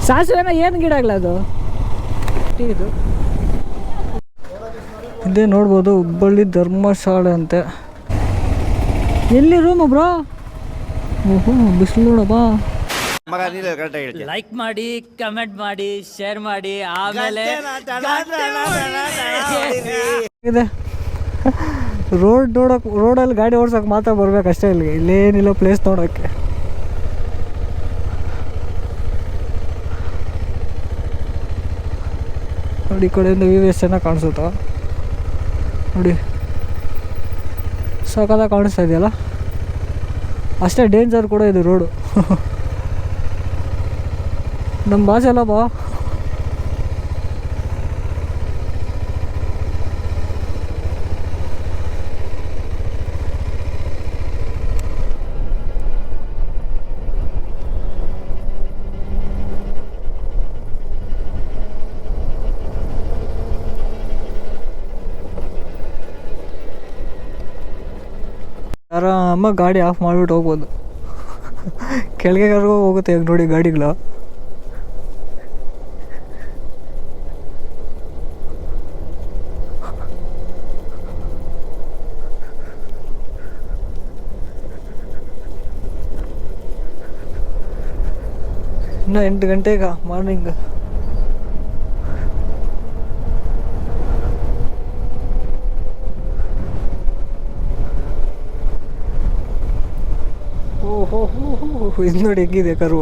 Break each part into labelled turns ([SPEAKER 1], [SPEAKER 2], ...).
[SPEAKER 1] ಸಾಸಿವೆನ ಏನು ಗಿಡ ಆಗಲ್ಲ ಅದು ಇದು ಇದೇ ನೋಡ್ಬೋದು ಹುಬ್ಬಳ್ಳಿ ಧರ್ಮಶಾಲೆ ಅಂತೆ. ಎಲ್ಲಿ ರೂಮು ಬ್ರೋ? ಓಹೋ ಬಿಸಿಲು ನೋಡಪ್ಪ.
[SPEAKER 2] ಲೈಕ್ ಮಾಡಿ, ಕಮೆಂಟ್ ಮಾಡಿ, ಶೇರ್ ಮಾಡಿ, ಆಮೇಲೆ
[SPEAKER 1] ಇದೆ ರೋಡಲ್ಲಿ ಗಾಡಿ ಓಡ್ಸೋಕೆ ಮಾತ್ರ ಬರ್ಬೇಕಷ್ಟೇ. ಇಲ್ಲೇನಿಲ್ಲ ಪ್ಲೇಸ್ ನೋಡೋಕ್ಕೆ. ನೋಡಿ ಈ ಕಡೆಯಿಂದ ವ್ಯೂ ಎಷ್ಟು ಚೆನ್ನಾಗಿ ಕಾಣಿಸುತ್ತಾ ನೋಡಿ, ಸಖತ್ತಾಗಿ ಕಾಣಿಸ್ತಾ ಇದೆಯಲ್ಲ. ಅಷ್ಟೇ ಡೇಂಜರ್ ಕೂಡ ಇದು ರೋಡು. ನಮ್ಮ ಭಾಷೆ ಅಲ್ಲ ಬಾ. ಆರಾಮ ಗಾಡಿ ಆಫ್ ಮಾಡಿಬಿಟ್ಟು ಹೋಗ್ಬೋದು. ಕೆಳಗೆ ಹೋಗುತ್ತೆ ಈಗ ನೋಡಿ ಗಾಡಿಗಳು. ಇನ್ನು 8 ಗಂಟೆಗ ಮಾರ್ನಿಂಗ್. ಓಹೋ ಇದು ನೋಡಿ ಹೆಂಗಿದೆ ಕರು.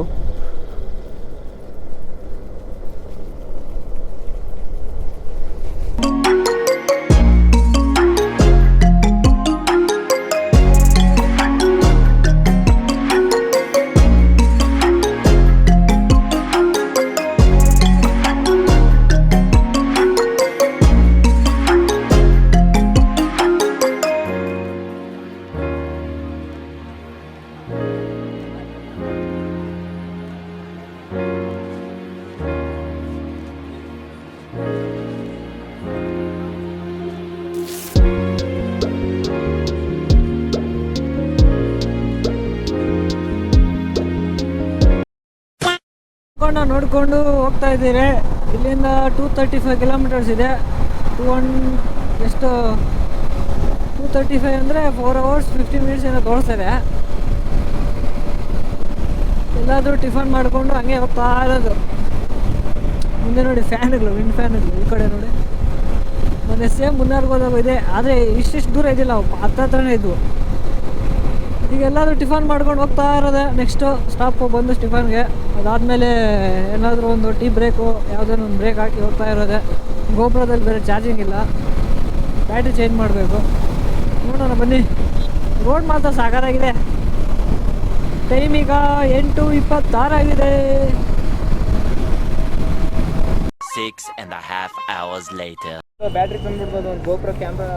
[SPEAKER 1] ನೋಡಿಕೊಂಡು ಹೋಗ್ತಾ ಇದ್ದೀರಿ. ಇಲ್ಲಿಂದ 235 ಕಿಲೋಮೀಟರ್ಸ್ ಇದೆ. 235 ಅಂದರೆ 4 hours 15 minutes ಏನೋ ತೋರಿಸ್ತಿದೆ. ಎಲ್ಲಾದರೂ ಟಿಫನ್ ಮಾಡಿಕೊಂಡು ಹಂಗೆ ಹೋಗ್ತಾ ಇರೋದು. ಮುಂದೆ ನೋಡಿ ಫ್ಯಾನ್ಗಳು, ವಿಂಡ್ ಫ್ಯಾನ್ಗಳು. ಈ ಕಡೆ ನೋಡಿ ಮೊನ್ನೆ ಸೇಮ್ ಮುನ್ನಾರ್ಗೆ ಹೋದಾಗ ಇದೆ, ಆದರೆ ಇಷ್ಟಿಷ್ಟು ದೂರ ಇದ್ದಿಲ್ಲ, ಹತ್ರನೇ ಇದ್ವು. ಈಗ ಎಲ್ಲಾದರೂ ಟಿಫನ್ ಮಾಡ್ಕೊಂಡು ಹೋಗ್ತಾ ಇರೋದೆ. ನೆಕ್ಸ್ಟು ಸ್ಟಾಪು ಬಂದು ಟಿಫನ್ಗೆ. ಅದಾದಮೇಲೆ ಏನಾದರೂ ಒಂದು ಟೀ ಬ್ರೇಕು, ಯಾವುದಾದ್ರು ಒಂದು ಬ್ರೇಕ್ ಹಾಕಿ ಹೋಗ್ತಾ ಇರೋದೆ. ಗೋಪುರದಲ್ಲಿ ಬೇರೆ ಚಾರ್ಜಿಂಗ್ ಇಲ್ಲ, ಬ್ಯಾಟ್ರಿ ಚೇಂಜ್ ಮಾಡಬೇಕು. ನೋಡೋಣ ಬನ್ನಿ. ರೋಡ್ ಮಾತ್ರ ಸಾಕಾಗಿದೆ. ಟೈಮ್ ಈಗ 8:26 ಆಗಿದೆ.
[SPEAKER 2] 6.5 hours later.
[SPEAKER 3] ಬ್ಯಾಟ್ರಿ ತಂದ್ಬಿಡ್ಬೋದು, ಒಂದು ಗೋಪುರ ಕ್ಯಾಮ್ರಾ.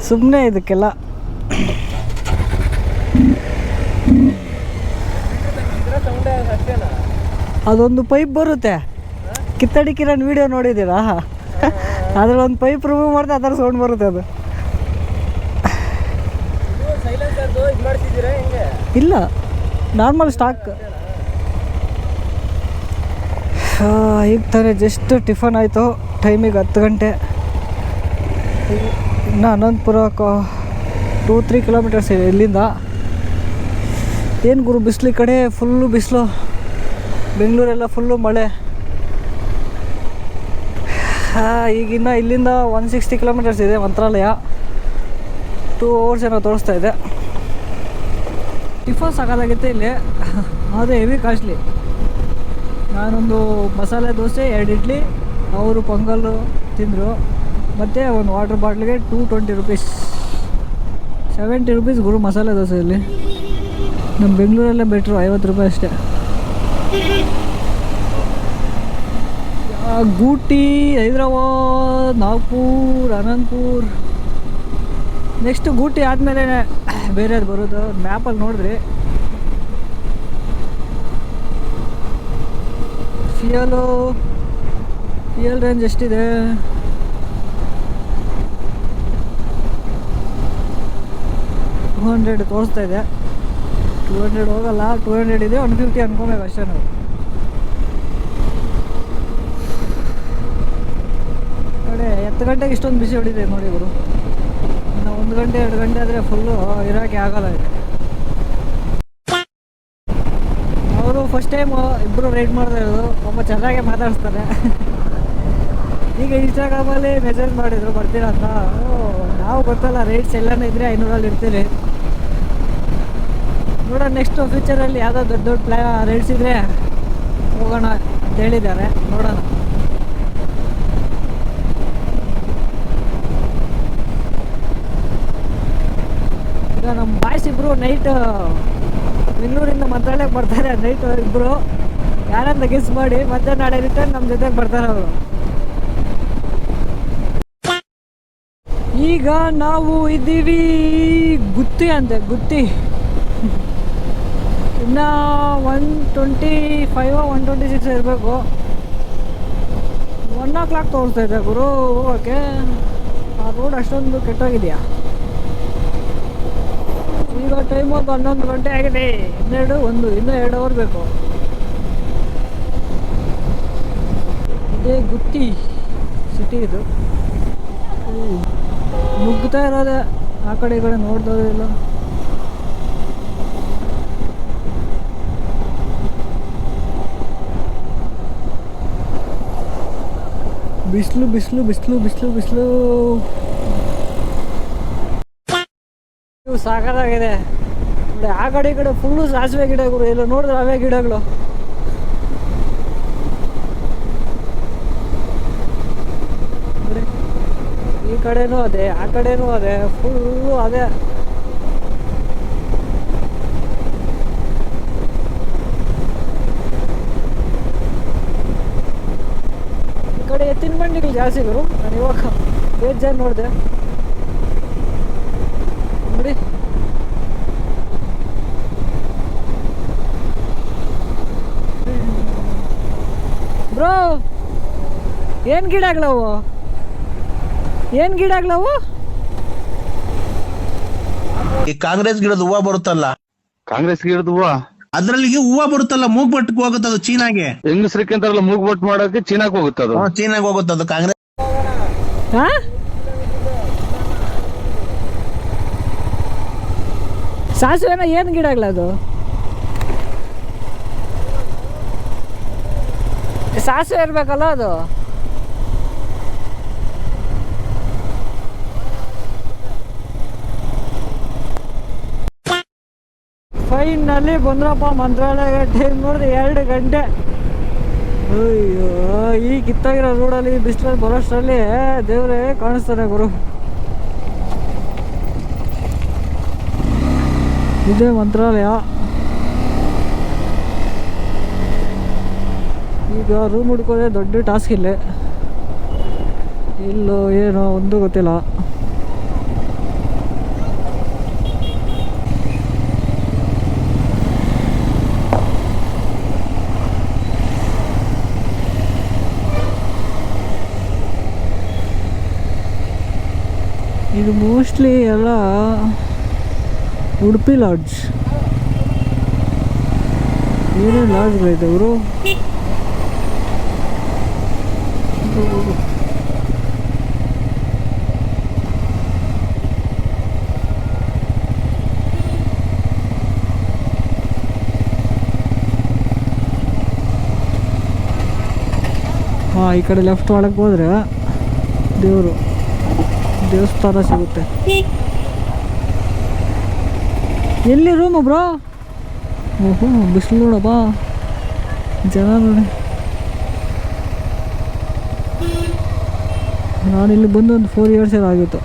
[SPEAKER 1] ಸುಮ್ಮನೆ ಇದಕ್ಕೆಲ್ಲ ಅದೊಂದು ಪೈಪ್ ಬರುತ್ತೆ. ಕಿತ್ತಡಿ ಕಿರಣ್ ವಿಡಿಯೋ ನೋಡಿದ್ದೀರಾ? ಅದ್ರಲ್ಲಿ ಒಂದು ಪೈಪ್ ರಿಮೂವ್ ಮಾಡಿದ್ರೆ ಅದರ ಸೌಂಡ್ ಬರುತ್ತೆ. ಅದು ಇಲ್ಲ, ನಾರ್ಮಲ್ ಸ್ಟಾಕ್. ಈಗ ತಾನೇ ಜಸ್ಟ್ ಟಿಫನ್ ಆಯಿತು. ಟೈಮಿಗೆ 10 ಗಂಟೆ. ಇನ್ನು ಅನಂತಪುರ 2-3 ಕಿಲೋಮೀಟರ್ಸ್ ಇದೆ ಇಲ್ಲಿಂದ. ಏನು ಗುರು ಬಿಸಿಲು, ಈ ಕಡೆ ಫುಲ್ಲು ಬಿಸಿಲು. ಬೆಂಗಳೂರೆಲ್ಲ ಫುಲ್ಲು ಮಳೆ. ಈಗಿನ್ನ ಇಲ್ಲಿಂದ 160 ಕಿಲೋಮೀಟರ್ಸ್ ಇದೆ ಮಂತ್ರಾಲಯ. 2 hours ಏನೋ ತೋರಿಸ್ತಾ ಇದೆ. ಟಿಫನ್ ಸಾಕಾಗಿತ್ತೆ ಇಲ್ಲಿ, ಆದರೆ ಹೆವಿ ಕಾಸ್ಟ್ಲಿ. ನಾನೊಂದು ಮಸಾಲೆ ದೋಸೆ, 2 ಇಡ್ಲಿ, ಅವರು ಪೊಂಗಲ್ಲು ತಿಂದರು. ಮತ್ತು ಒಂದು ವಾಟರ್ ಬಾಟ್ಲಿಗೆ 220 rupees. 70 rupees ಗುರು ಮಸಾಲೆ ದೋಸೆಯಲ್ಲಿ. ನಮ್ಮ ಬೆಂಗಳೂರಲ್ಲೇ ಬೆಟ್ರು, 50 ರೂಪಾಯಿ ಅಷ್ಟೇ. ಗೂಟಿ, ಹೈದ್ರಾಬಾದ್, ನಾಗ್ಪುರ್, ಅನಂತಪುರ್. ನೆಕ್ಸ್ಟ್ ಗೂಟಿ ಆದಮೇಲೆ ಬೇರೆದು ಬರೋದು. ಮ್ಯಾಪಲ್ಲಿ ನೋಡಿದ್ರಿ. ಫ್ಯೂಯಲ್ ರೇಂಜ್ ಎಷ್ಟಿದೆ? 200 ತೋರಿಸ್ತಾ ಇದೆ. 200 ಹೋಗಲ್ಲ, 200 ಇದೆ, 150 ಅನ್ಕೊಬೇಕು ಅಷ್ಟೇ ನಾವು. ಕಡೆ 10 ಗಂಟೆಗೆ ಇಷ್ಟೊಂದು ಬಿಸಿ ಹೊಡಿದೆ ನೋಡಿ ಗುರು. ಇನ್ನು 1 ಗಂಟೆ 2 ಗಂಟೆ ಆದರೆ ಫುಲ್ಲು ಇರೋಕ್ಕೆ ಆಗಲ್ಲ ಇದೆ. ಅವರು ಫಸ್ಟ್ ಟೈಮ್ ಇಬ್ಬರು ರೈಡ್ ಮಾಡ್ತಾ ಇರೋದು, ಒಬ್ಬ ಚೆನ್ನಾಗೆ ಮಾತಾಡಿಸ್ತಾರೆ. ಈಗ ಇನ್ಸ್ಟಾಗ್ರಾಮಲ್ಲಿ ಮೆಸೇಜ್ ಮಾಡಿದ್ರು ಬರ್ತೀರಾ ಅಂತ. ನಾವು ಗೊತ್ತಲ್ಲ, ರೈಡ್ಸ್ ಎಲ್ಲನೂ ಇದ್ದರೆ 500 ಇರ್ತೀರಿ. ನೋಡೋಣ ನೆಕ್ಸ್ಟ್ ಫ್ಯೂಚರಲ್ಲಿ ಯಾವುದೋ ದೊಡ್ಡ ದೊಡ್ಡ ರೈಡ್ಸ್ ಇದ್ದರೆ ಹೋಗೋಣ ಅಂತ ಹೇಳಿದ್ದಾರೆ, ನೋಡೋಣ. ಈಗ ನಮ್ಮ ಬಾಯ್ಸ್ ಇಬ್ಬರು ನೈಟ್ ಬೆಂಗಳೂರಿಂದ ಮಂತ್ರಾಲಯಕ್ಕೆ ಬರ್ತಾರೆ. ನೈಟ್ ಇಬ್ಬರು ಯಾರಂತ ಗೆಸ್ ಮಾಡಿ, ಮತ್ತೆ ನಾಳೆ ರಿಟರ್ನ್ ನಮ್ಮ ಜೊತೆಗೆ ಬರ್ತಾರೆ ಅವರು. ಈಗ ನಾವು ಇದ್ದೀವಿ ಗುತ್ತಿ ಅಂತೆ, ಗುತ್ತಿ. ಇನ್ನು 125 126 ಇರಬೇಕು. 1 o'clock ತೋರಿಸ್ತಾ ಇದೆ ಗುರು ಹೋಗೋಕ್ಕೆ. ಆ ರೋಡ್ ಅಷ್ಟೊಂದು ಕೆಟ್ಟೋಗಿದೆಯಾ? ಈಗ ಟೈಮ್ ಒಂದು 11 ಗಂಟೆ ಆಗಿದೆ. ಇನ್ನೂ 2 ಅವರ್ ಬೇಕು. ಇದೇ ಗುತ್ತಿ ಸಿಟಿ ಇದು. ನುಗ್ಗುತ್ತಾ ಇರೋದೆ, ಆ ಕಡೆ ಈ ಕಡೆ ನೋಡ್ದೋದಿಲ್ಲ. ಬಿಸಿಲು ಬಿಸಿಲು ಬಿಸಿಲು ಬಿಸಿಲು ಬಿಸಿಲು ಇವು ಸಾಕಾಗಿದೆ. ಆ ಕಡೆ ಈ ಕಡೆ ಫುಲ್ಲು ಸಾಸಿವೆ ಗಿಡಗಳು, ಎಲ್ಲ ನೋಡಿದ್ರೆ ಅವೇ ಗಿಡಗಳು. ಈ ಕಡೆನೂ ಅದೇ, ಆ ಕಡೆನೂ ಅದೇ, ಫುಲ್ಲು ಅದೇ. ಈ ಕಡೆ ಎತ್ತಿನ ಬಂಡಿಗಳು ಜಾಸ್ತಿ ಗುರು. ನಾನು ಇವಾಗ ಬೇಜಾರು ನೋಡಿದೆ ನೋಡಿ. ಬ್ರೋ ಏನು ಗಿಡಗಳವು? ಏನು ಗಿಡಗಳವು?
[SPEAKER 4] ಈ ಕಾಂಗ್ರೆಸ್ ಗಿಡದ ಹೂವ ಬರುತ್ತಲ್ಲ,
[SPEAKER 5] ಕಾಂಗ್ರೆಸ್ ಗಿಡದ ಹೂವ,
[SPEAKER 4] ಅದ್ರಲ್ಲಿ ಹೂವ ಬರುತ್ತಲ್ಲ, ಮೂಗ್ಬಟ್ಟಕ್ಕೆ ಹೋಗುತ್ತೆ ಅದು ಚೀನಾಗೆ.
[SPEAKER 5] ಹೆಂಗಸ್ರಿಕೆ ಅಂತಾರಲ್ಲ ಮೂಗ್ಬಟ್ಟು ಮಾಡಕ್ಕೆ ಚೀನಾಕ್ ಹೋಗುತ್ತೆ ಅದು.
[SPEAKER 4] ಚೀನಾಗೆ ಹೋಗುತ್ತೆ ಅದು ಕಾಂಗ್ರೆಸ್.
[SPEAKER 1] ಹಾ ಸಾಸಿವೆನ ಏನು ಗಿಡಗಳದು? ಸಾಸಿವೆ ಇರ್ಬೇಕಲ್ಲ ಅದು. ಫೈನಲ್ಲಿ ಬಂದ್ರಪ್ಪ ಮಂತ್ರಾಲಯ. ಟೈಮ್ ನೋಡಿದ್ರೆ 2 ಗಂಟೆ. ಅಯ್ಯೋ, ಈ ಕಿತ್ತಾಗಿರೋ ರೋಡಲ್ಲಿ ಬಿಸಿಲಲ್ಲಿ ಬರೋಷ್ಟರಲ್ಲಿ ದೇವರೇ ಕಾಣಿಸ್ತಾನೆ ಗುರು. ಇದೇ ಮಂತ್ರಾಲಯ. ಈಗ ರೂಮ್ ಹುಡ್ಕೋದೆ ದೊಡ್ಡ ಟಾಸ್ಕ್ ಇಲ್ಲೇ. ಇಲ್ಲೋ ಏನೋ ಒಂದು ಗೊತ್ತಿಲ್ಲ. ಇದು ಮೋಸ್ಟ್ಲಿ ಎಲ್ಲ ಉಡುಪಿ ಲಾಡ್ಜ್. ಏನೇನು ಲಾಡ್ಜ್ಗಳಿದೆ ಇವರು. ಹಾಂ, ಈ ಕಡೆ ಲೆಫ್ಟ್ ಒಳಗೆ ಹೋದರೆ ದೇವಸ್ಥಾನ ಸಿಗುತ್ತೆ. ಎಲ್ಲಿ ರೂಮು ಬ್ರೋ? ಓಹೋ, ಬಿಸಿಲು ನೋಡಪ್ಪ, ಜನ ನೋಡಿ. ನಾನಿಲ್ಲಿ ಬಂದು ಒಂದು 4 years ಆಗಿತ್ತು.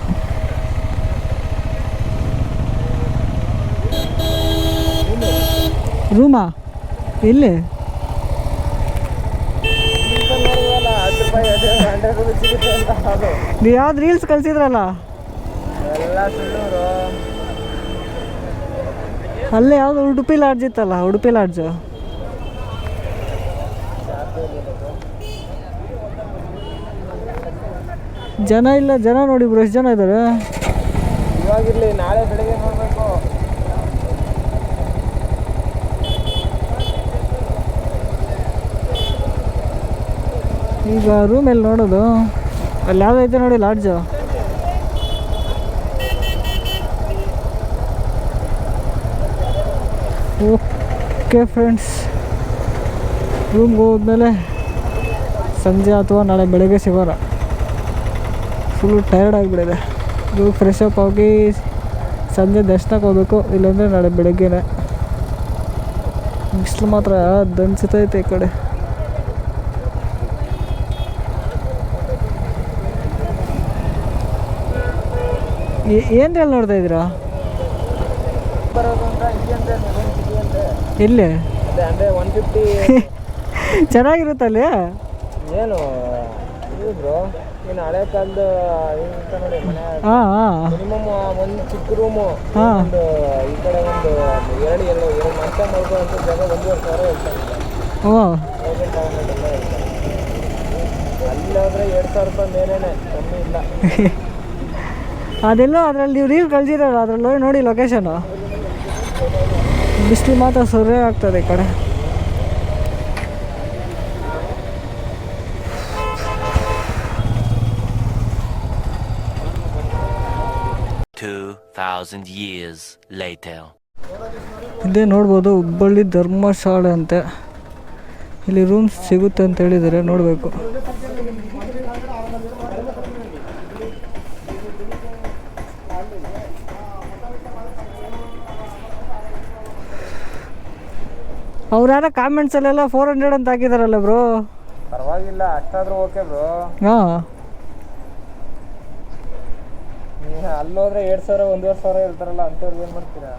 [SPEAKER 1] ರೂಮಾ ಎಲ್ಲಿ? ನೀವು ಯಾವ್ದು ರೀಲ್ಸ್ ಕಳಿಸಿದ್ರಲ್ಲ ಅಲ್ಲೇ ಯಾವುದು ಉಡುಪಿ ಲಾಡ್ಜ್ ಇತ್ತಲ್ಲ, ಉಡುಪಿ ಲಾಡ್ಜು. ಜನ ಇಲ್ಲ, ಜನ ನೋಡಿ ಬ್ರೋ ಎಷ್ಟು ಜನ ಇದ್ದಾರೆ.
[SPEAKER 3] ಇವಾಗಿರ್ಲಿ, ನಾಳೆ ಬೆಳಿಗ್ಗೆ ನೋಡ್ಬೇಕು.
[SPEAKER 1] ಈಗ ರೂಮಲ್ಲಿ ನೋಡೋದು ಅಲ್ಲಿ ಯಾವುದೈತೆ ನೋಡಿ ಲಾಡ್ಜು. ಓಕೆ ಫ್ರೆಂಡ್ಸ್, ರೂಮ್ಗೆ ಹೋದ್ಮೇಲೆ ಸಂಜೆ ಅಥವಾ ನಾಳೆ ಬೆಳಗ್ಗೆ ಸಿಗೋಣ. ಫುಲ್ ಟಯರ್ಡ್ ಆಗಿಬಿಟ್ಟಿದೆ. ಇವಾಗ ಫ್ರೆಶ್ ಅಪ್ ಆಗಿ ಸಂಜೆ ದರ್ಶನಕ್ಕೆ ಹೋಗ್ಬೇಕು, ಇಲ್ಲಾಂದರೆ ನಾಳೆ ಬೆಳಗ್ಗೆನೆ. ಬಿಸಿಲು ಮಾತ್ರ ದಂಚತೈತೆ ಈ ಕಡೆ. ಏನ್ರಲ್ಲಿ ನೋಡ್ತಾ ಇದ್ದೀರಾ? ಎಲ್ಲಿ?
[SPEAKER 3] ಅಂದರೆ 150
[SPEAKER 1] ಚೆನ್ನಾಗಿರುತ್ತಲ್ಲಿ.
[SPEAKER 3] ಏನು ಇದು ಬ್ರೋ, ಇನ್ನು ಹಳೆ ಕಾಲದ ಇಂತ ನೋಡಿ ಮನೆ.
[SPEAKER 1] ಹಾಂ ಹಾಂ
[SPEAKER 3] ಮಿನಿಮಮ್ ಒಂದು ಚಿಕ್ಕ ರೂಮು,
[SPEAKER 1] ಹಾಂ
[SPEAKER 3] ಒಂದು ಈ ಕಡೆ ಒಂದು ಎರಡು ಮಂಚ ಮಾಡ್ಕೊಳ್ಳೋಂಥ ಜಾಗ 1,500,000 ಹೇಳ್ತಾರೆ.
[SPEAKER 1] ಹ್ಞೂ
[SPEAKER 3] ಅಲ್ಲಿ ಹೋದ್ರೆ 2,000 ರೂಪಾಯಿ ಮೇಲೇನೆ, ಕಮ್ಮಿ ಇಲ್ಲ.
[SPEAKER 1] ಅದೆಲ್ಲೋ ಅದರಲ್ಲಿ ನೀವು ರೀಲ್ ಕಳ್ಸಿರೋಲ್ಲ, ಅದ್ರಲ್ಲಿ ಹೋಗಿ ನೋಡಿ ಲೊಕೇಶನು. ಬಿಸಿಲು ಮಾತ್ರ ಸೊರ್ರೆ ಆಗ್ತದೆ ಈ ಕಡೆ. ಇದೇ ನೋಡ್ಬೋದು, ಹುಬ್ಬಳ್ಳಿ ಧರ್ಮಶಾಲೆ ಅಂತೆ. ಇಲ್ಲಿ ರೂಮ್ಸ್ ಸಿಗುತ್ತೆ ಅಂತ ಹೇಳಿದ್ದಾರೆ, ನೋಡಬೇಕು. ಅವ್ರು ಯಾರೋ ಕಾಮೆಂಟ್ಸಲ್ಲೆಲ್ಲ 400 ಅಂತ ಹಾಕಿದಾರಲ್ಲ ಬ್ರೋ.
[SPEAKER 3] ಪರವಾಗಿಲ್ಲ, ಅಷ್ಟಾದ್ರೂ ಓಕೆ ಬ್ರೋ.
[SPEAKER 1] ಹಾಂ,
[SPEAKER 3] ಅಲ್ಲೋದ್ರೆ 2,000 1,500 ಹೇಳ್ತಾರಲ್ಲ, ಅಂಥವ್ರಿಗೆ ಏನು ಮಾಡ್ತೀರಾ?